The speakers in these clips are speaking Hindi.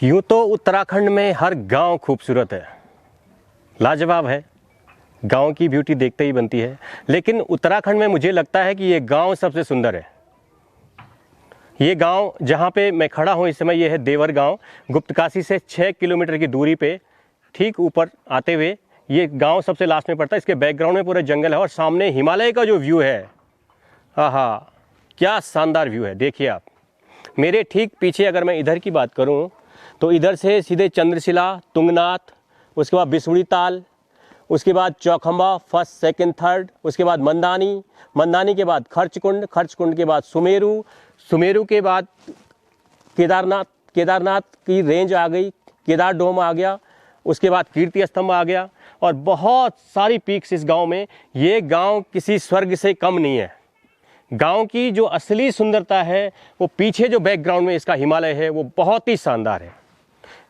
यूँ तो उत्तराखंड में हर गांव खूबसूरत है, लाजवाब है। गांव की ब्यूटी देखते ही बनती है, लेकिन उत्तराखंड में मुझे लगता है कि ये गांव सबसे सुंदर है। ये गांव जहाँ पे मैं खड़ा हूँ इस समय, ये है देवर गांव। गुप्तकाशी से 6 किलोमीटर की दूरी पे ठीक ऊपर आते हुए ये गांव सबसे लास्ट में पड़ता है। इसके बैकग्राउंड में पूरा जंगल है और सामने हिमालय का जो व्यू है, आहा क्या शानदार व्यू है। देखिए आप, मेरे ठीक पीछे अगर मैं इधर की बात करूं तो इधर से सीधे चंद्रशिला, तुंगनाथ, उसके बाद बिसुड़ी ताल, उसके बाद चौखंबा फर्स्ट सेकंड थर्ड, उसके बाद मंदानी, मंदानी के बाद खर्चकुंड, खर्चकुंड के बाद सुमेरु, सुमेरु के बाद केदारनाथ, केदारनाथ की रेंज आ गई, केदार डोम आ गया, उसके बाद कीर्ति स्तंभ आ गया और बहुत सारी पीक्स इस गांव में। ये गांव किसी स्वर्ग से कम नहीं है। गांव की जो असली सुंदरता है वो पीछे जो बैकग्राउंड में इसका हिमालय है वो बहुत ही शानदार है।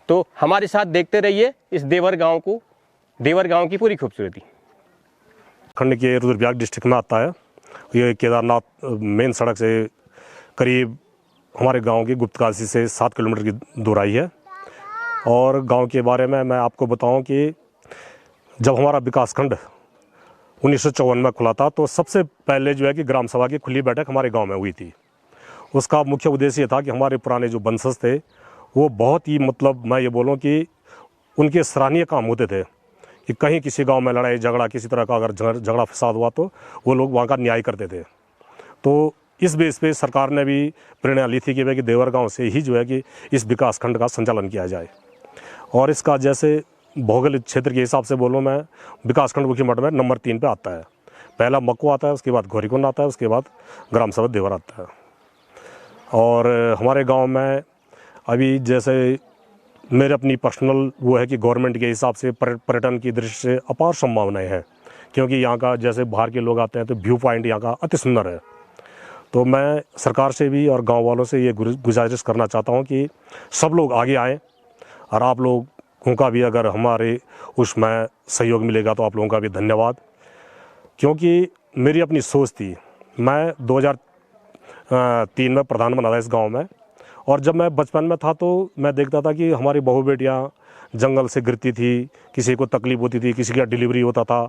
तो हमारे साथ देखते रहिए इस देवर गांव को, देवर गांव की पूरी खूबसूरती। खंड के रुद्रप्रयाग डिस्ट्रिक्ट में आता है। ये केदारनाथ मेन सड़क से करीब हमारे गांव की गुप्तकाशी से 7 किलोमीटर की दूराई है। और गांव के बारे में मैं आपको बताऊं कि जब हमारा विकासखंड 1954 में खुला था तो सबसे पहले जो है कि ग्राम सभा की खुली बैठक हमारे गांव में हुई थी। उसका मुख्य उद्देश्य ये था कि हमारे पुराने जो वंशज थे वो बहुत ही मैं ये बोलूँ कि उनके सराहनीय काम होते थे कि कहीं किसी गांव में लड़ाई झगड़ा, किसी तरह का अगर झगड़ा फसाद हुआ तो वो लोग वहाँ का न्याय करते थे। तो इस बेस पे सरकार ने भी प्रेरणा ली थी कि भाई कि देवर गाँव से ही जो है कि इस विकास खंड का संचालन किया जाए। और इसका जैसे भौगोलिक क्षेत्र के हिसाब से बोलूँ मैं, विकासखंड मुखीमठ में नंबर 3 पे आता है। पहला मक्को आता है, उसके बाद गौरीकुंड आता है, उसके बाद ग्राम सभा देवर आता है। और हमारे गांव में अभी जैसे मेरे अपनी पर्सनल वो है कि गवर्नमेंट के हिसाब से पर्यटन की दृष्टि से अपार संभावनाएं हैं, क्योंकि यहाँ का जैसे बाहर के लोग आते हैं तो व्यू पॉइंट यहाँ का अति सुंदर है। तो मैं सरकार से भी और गाँव वालों से ये गुजारिश करना चाहता हूँ कि सब लोग आगे आएँ और आप लोग उनका भी अगर हमारे उसमें सहयोग मिलेगा तो आप लोगों का भी धन्यवाद। क्योंकि मेरी अपनी सोच थी, मैं 2003 में प्रधान बना था इस गांव में। और जब मैं बचपन में था तो मैं देखता था कि हमारी बहू बेटियां जंगल से गिरती थी, किसी को तकलीफ होती थी, किसी का डिलीवरी होता था।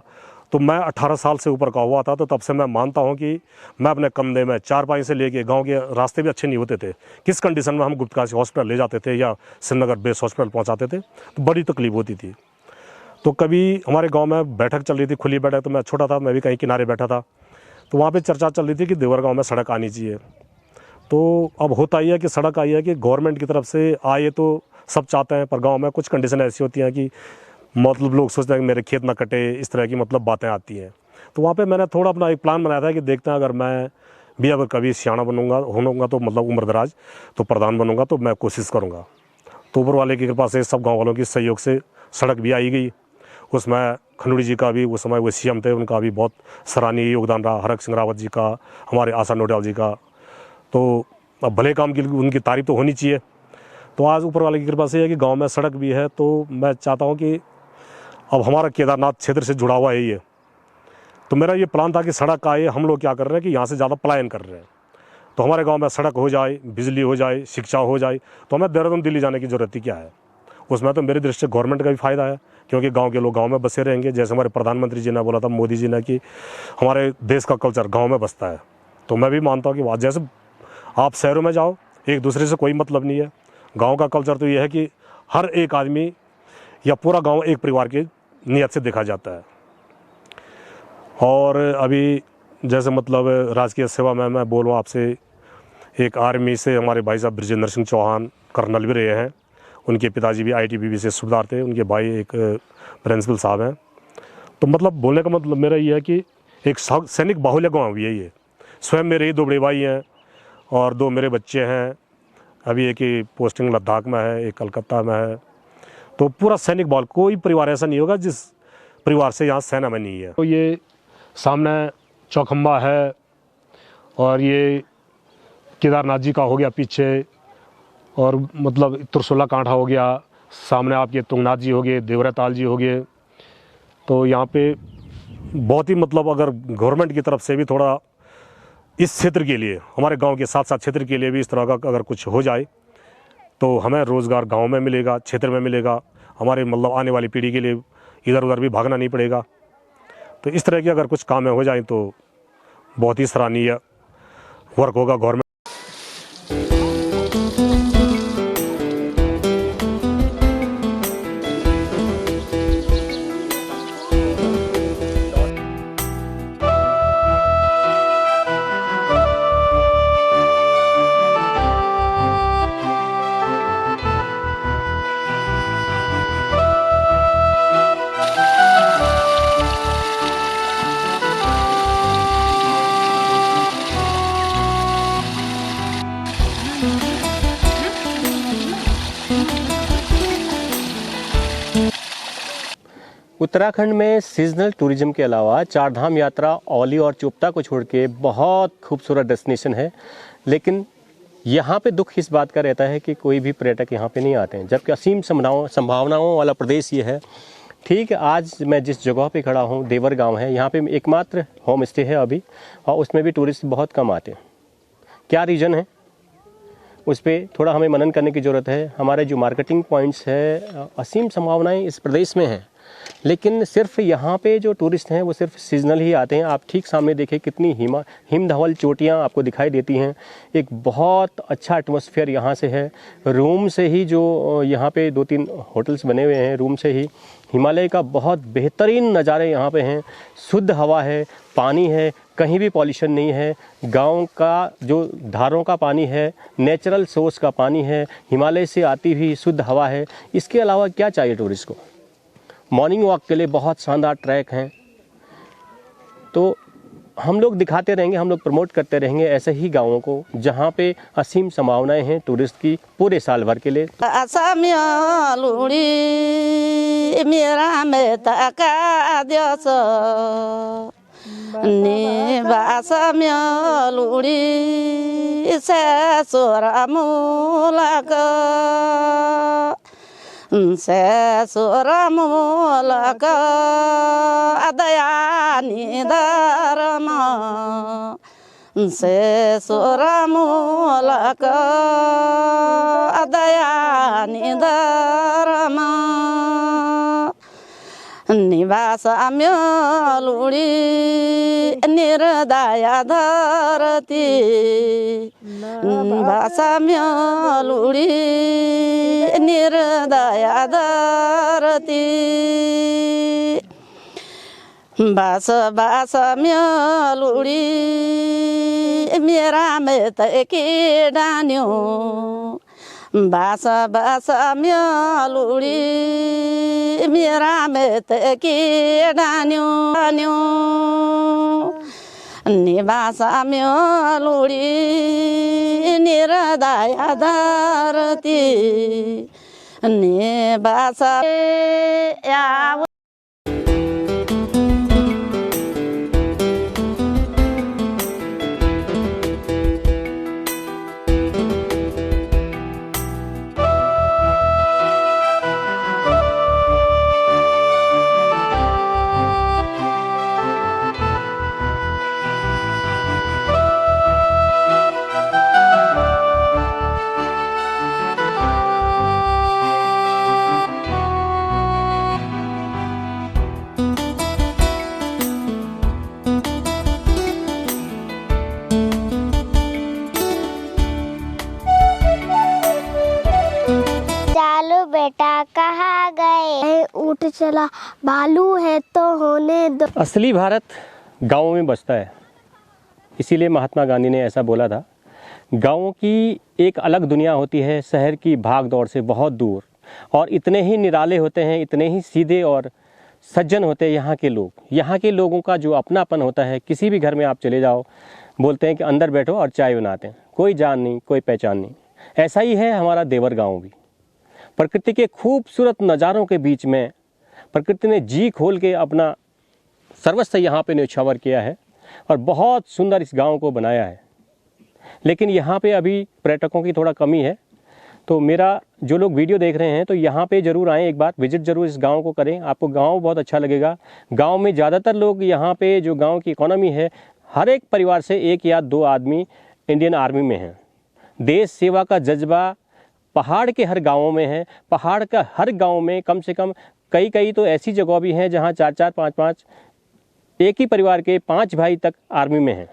तो मैं 18 साल से ऊपर का हुआ था, तो तब से मैं मानता हूं कि मैं अपने कंधे में चारपाई से लेके, गांव के रास्ते भी अच्छे नहीं होते थे, किस कंडीशन में हम गुप्तकाशी हॉस्पिटल ले जाते थे या श्रीनगर बेस हॉस्पिटल पहुंचाते थे तो बड़ी तकलीफ होती थी। तो कभी हमारे गांव में बैठक चल रही थी, खुली बैठक, तो मैं छोटा था, मैं भी कहीं किनारे बैठा था, तो वहाँ पर चर्चा चल रही थी कि देवर गाँव में सड़क आनी चाहिए। तो अब होता ही है कि सड़क आई है कि गवर्नमेंट की तरफ से आए तो सब चाहते हैं, पर गाँव में कुछ कंडीशन ऐसी होती हैं कि लोग सोचते हैं कि मेरे खेत ना कटे, इस तरह की बातें आती हैं। तो वहाँ पे मैंने थोड़ा अपना एक प्लान बनाया था कि देखते हैं अगर मैं भी अगर कभी सियाना बनूंगा तो उम्रदराज तो प्रधान बनूंगा तो मैं कोशिश करूंगा। तो ऊपर वाले की कृपा से सब गांव वालों के सहयोग से सड़क भी आई गई। उसमें खंडूड़ी जी का भी उस समय वो CM थे, उनका भी बहुत सराहनीय योगदान रहा, हरक सिंह रावत जी का, हमारे आशा नोटियाल जी का। तो अब भले काम की उनकी तारीफ तो होनी चाहिए। तो आज ऊपर वाले की कृपा से है कि गाँव में सड़क भी है। तो मैं चाहता हूँ कि अब हमारा केदारनाथ क्षेत्र से जुड़ा हुआ है ये, तो मेरा ये प्लान था कि सड़क आए। हम लोग क्या कर रहे हैं कि यहाँ से ज़्यादा पलायन कर रहे हैं, तो हमारे गांव में सड़क हो जाए, बिजली हो जाए, शिक्षा हो जाए, तो हमें देहरादून दिल्ली जाने की ज़रूरत ही क्या है। उसमें तो मेरी दृष्टि से गवर्नमेंट का भी फ़ायदा है, क्योंकि गाँव के लोग गाँव में बसे रहेंगे। जैसे हमारे प्रधानमंत्री जी ने बोला था, मोदी जी ने, कि हमारे देश का कल्चर गाँव में बसता है। तो मैं भी मानता हूँ कि वहाँ जैसे आप शहरों में जाओ, एक दूसरे से कोई मतलब नहीं है। गाँव का कल्चर तो ये है कि हर एक आदमी या पूरा गाँव एक परिवार के नियत से देखा जाता है। और अभी जैसे राजकीय सेवा में मैं बोलूँ आपसे, एक आर्मी से हमारे भाई साहब बृजेंद्र सिंह चौहान कर्नल भी रहे हैं। उनके पिताजी भी ITBP से सूबेदार थे, उनके भाई एक प्रिंसिपल साहब हैं। तो बोलने का मेरा ये है कि एक सैनिक बाहुल्य गाँव भी है ये। स्वयं मेरे ही 2 बड़े भाई हैं और 2 मेरे बच्चे हैं। अभी एक ही पोस्टिंग लद्दाख में है, एक कलकत्ता में है। तो पूरा सैनिक बल, कोई परिवार ऐसा नहीं होगा जिस परिवार से यहाँ सेना में नहीं है। तो ये सामने चौखंबा है और ये केदारनाथ जी का हो गया पीछे, और त्रिशूला कांठा हो गया, सामने आपके तुंगनाथ जी हो गए, देवराताल जी हो गए। तो यहाँ पे बहुत ही अगर गवर्नमेंट की तरफ से भी थोड़ा इस क्षेत्र के लिए, हमारे गांव के साथ साथ क्षेत्र के लिए भी इस तरह का अगर कुछ हो जाए तो हमें रोज़गार गांव में मिलेगा, क्षेत्र में मिलेगा, हमारे मतलब आने वाली पीढ़ी के लिए इधर उधर भी भागना नहीं पड़ेगा। तो इस तरह के अगर कुछ काम हो जाए तो बहुत ही सराहनीय वर्क होगा गवर्नमेंट। उत्तराखंड में सीजनल टूरिज्म के अलावा चारधाम यात्रा औली और चोपता को छोड़ के बहुत खूबसूरत डेस्टिनेशन है, लेकिन यहाँ पे दुख इस बात का रहता है कि कोई भी पर्यटक यहाँ पे नहीं आते हैं, जबकि असीम संभावनाओं वाला प्रदेश ये है। ठीक है, आज मैं जिस जगह पे खड़ा हूँ देवर गांव है, यहाँ पे एकमात्र होम स्टे है अभी, और उसमें भी टूरिस्ट बहुत कम आते हैं। क्या रीज़न है उस पर थोड़ा हमें मनन करने की ज़रूरत है। हमारे जो मार्केटिंग पॉइंट्स है, असीम संभावनाएं इस प्रदेश में हैं, लेकिन सिर्फ यहाँ पे जो टूरिस्ट हैं वो सिर्फ सीजनल ही आते हैं। आप ठीक सामने देखें कितनी हिमधवल चोटियाँ आपको दिखाई देती हैं। एक बहुत अच्छा एटमॉस्फेयर यहाँ से है। रूम से ही जो यहाँ पे 2-3 होटल्स बने हुए हैं, रूम से ही हिमालय का बहुत बेहतरीन नज़ारे यहाँ पे हैं। शुद्ध हवा है, पानी है, कहीं भी पॉल्यूशन नहीं है। गांव का जो धारों का पानी है, नेचुरल सोर्स का पानी है, हिमालय से आती हुई शुद्ध हवा है। इसके अलावा क्या चाहिए टूरिस्ट को? मॉर्निंग वॉक के लिए बहुत शानदार ट्रैक हैं। तो हम लोग दिखाते रहेंगे, हम लोग प्रमोट करते रहेंगे ऐसे ही गाँवों को जहाँ पे असीम संभावनाएं हैं टूरिस्ट की पूरे साल भर के लिए। मेरा में तका दियोस निवास म्यालुड़ी से सोरा मूलक से सोरा मूलक दया निधर्म से सोरा मूलक दया निधर्म निवास म्यालुड़ी निर्दया धरती निवास म्यालुड़ी निर्दया धरती बास बास म्यालुड़ी मेरा में तके डान्यो बास बास म्यालुड़ी मेरा में तके डान्यो निवास म्यालुड़ी निर्दया धरती निवास या बेटा कहाँ गए? उठ चला, बालू है तो होने दो। असली भारत गाँवों में बसता है, इसीलिए महात्मा गांधी ने ऐसा बोला था। गाँवों की एक अलग दुनिया होती है, शहर की भाग दौड़ से बहुत दूर, और इतने ही निराले होते हैं, इतने ही सीधे और सज्जन होते हैं यहाँ के लोग। यहाँ के लोगों का जो अपनापन होता है, किसी भी घर में आप चले जाओ, बोलते हैं कि अंदर बैठो और चाय बनाते हैं, कोई जान नहीं, कोई पहचान नहीं। ऐसा ही है हमारा देवर गाँव भी। प्रकृति के खूबसूरत नज़ारों के बीच में प्रकृति ने जी खोल के अपना सर्वस्व यहाँ पे न्यौछावर किया है और बहुत सुंदर इस गांव को बनाया है। लेकिन यहाँ पे अभी पर्यटकों की थोड़ा कमी है, तो मेरा जो लोग वीडियो देख रहे हैं तो यहाँ पे ज़रूर आएँ, एक बार विजिट ज़रूर इस गांव को करें, आपको गांव बहुत अच्छा लगेगा। गांव में ज़्यादातर लोग यहाँ पे जो गाँव की इकोनॉमी है, हर एक परिवार से 1 या 2 आदमी इंडियन आर्मी में हैं। देश सेवा का जज्बा पहाड़ के हर गाँवों में है। पहाड़ का हर गाँव में कम से कम कई तो ऐसी जगह भी हैं जहाँ 4-4, 5-5 एक ही परिवार के 5 भाई तक आर्मी में हैं।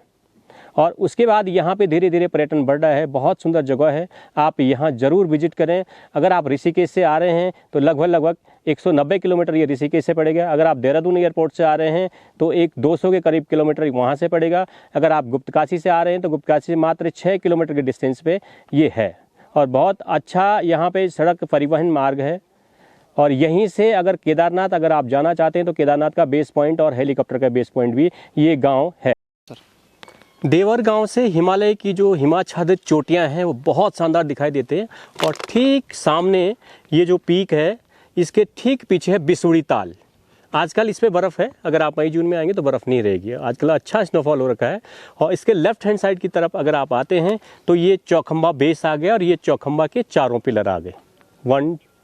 और उसके बाद यहाँ पे धीरे धीरे पर्यटन बढ़ रहा है। बहुत सुंदर जगह है, आप यहाँ ज़रूर विजिट करें। अगर आप ऋषिकेश से आ रहे हैं तो लगभग 190 किलोमीटर ये ऋषिकेश से पड़ेगा। अगर आप देहरादून एयरपोर्ट से आ रहे हैं तो 200 के करीब किलोमीटर वहाँ से पड़ेगा। अगर आप गुप्तकाशी से आ रहे हैं तो गुप्तकाशी से मात्र 6 किलोमीटर के डिस्टेंस पे ये है। और बहुत अच्छा यहाँ पे सड़क परिवहन मार्ग है। और यहीं से अगर केदारनाथ अगर आप जाना चाहते हैं तो केदारनाथ का बेस पॉइंट और हेलीकॉप्टर का बेस पॉइंट भी ये गांव है। देवर गांव से हिमालय की जो हिमाच्छादित चोटियां हैं वो बहुत शानदार दिखाई देते हैं। और ठीक सामने ये जो पीक है इसके ठीक पीछे है बिसुड़ी ताल। आजकल इस पे बर्फ़ है, अगर आप मई जून में आएंगे तो बर्फ़ नहीं रहेगी। आजकल अच्छा स्नोफॉल हो रखा है। और इसके लेफ्ट हैंड साइड की तरफ अगर आप आते हैं तो ये चौखंबा बेस आ गया और ये चौखंबा के चारों पिलर आ गए,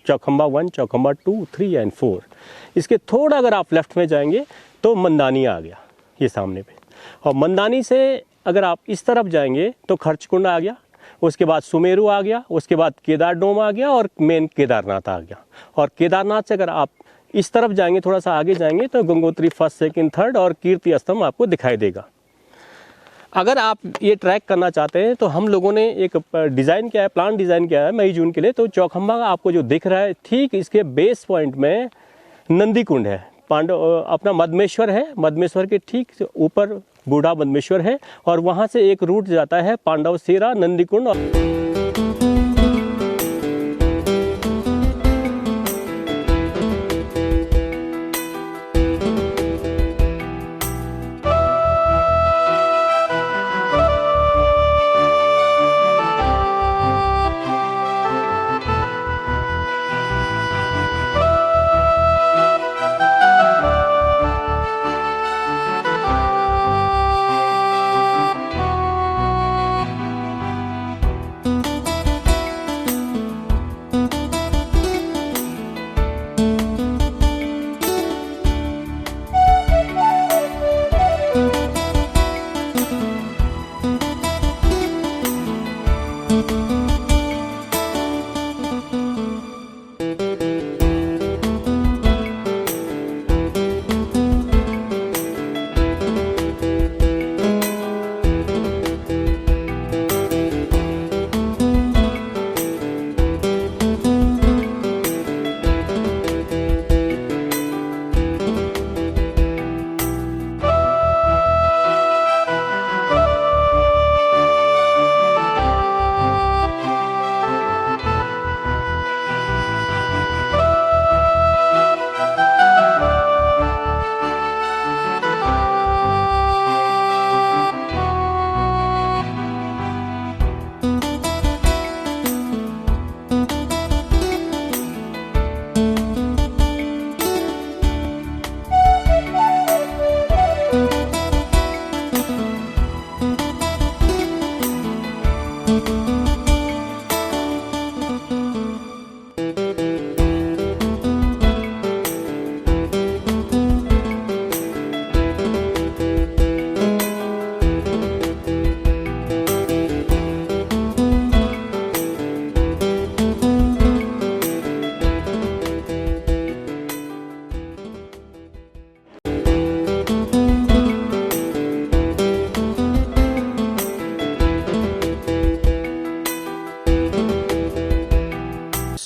चौखंबा 1, चौखंबा 2, 3 एंड 4। इसके थोड़ा अगर आप लेफ्ट में जाएंगे तो मंदानी आ गया ये सामने पे। और मंदानी से अगर आप इस तरफ जाएंगे तो खर्चकुंड आ गया, उसके बाद सुमेरु आ गया, उसके बाद केदार डोम आ गया और मेन केदारनाथ आ गया। और केदारनाथ से अगर आप इस तरफ जाएंगे, थोड़ा सा आगे जाएंगे तो गंगोत्री 1st, 2nd, 3rd और कीर्ति स्तंभ आपको दिखाई देगा। अगर आप ये ट्रैक करना चाहते हैं तो हम लोगों ने एक डिज़ाइन किया है, प्लान डिज़ाइन किया है मई जून के लिए। तो चौखंबा आपको जो दिख रहा है ठीक इसके बेस पॉइंट में नंदी कुंड है, अपना मदमेश्वर है। मदमेश्वर के ठीक ऊपर बूढ़ा मदमेश्वर है और वहाँ से एक रूट जाता है पांडव सेरा, नंदी कुंड।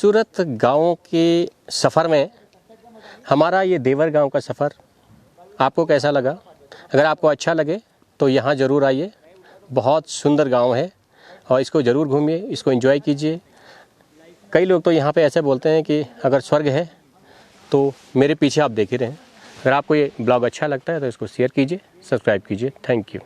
खूबसूरत गाँव के सफ़र में हमारा ये देवर गांव का सफ़र आपको कैसा लगा? अगर आपको अच्छा लगे तो यहाँ ज़रूर आइए। बहुत सुंदर गांव है और इसको ज़रूर घूमिए, इसको एंजॉय कीजिए। कई लोग तो यहाँ पे ऐसे बोलते हैं कि अगर स्वर्ग है तो मेरे पीछे आप देख ही रहे हैं। अगर आपको ये ब्लॉग अच्छा लगता है तो इसको शेयर कीजिए, सब्सक्राइब कीजिए। Thank you.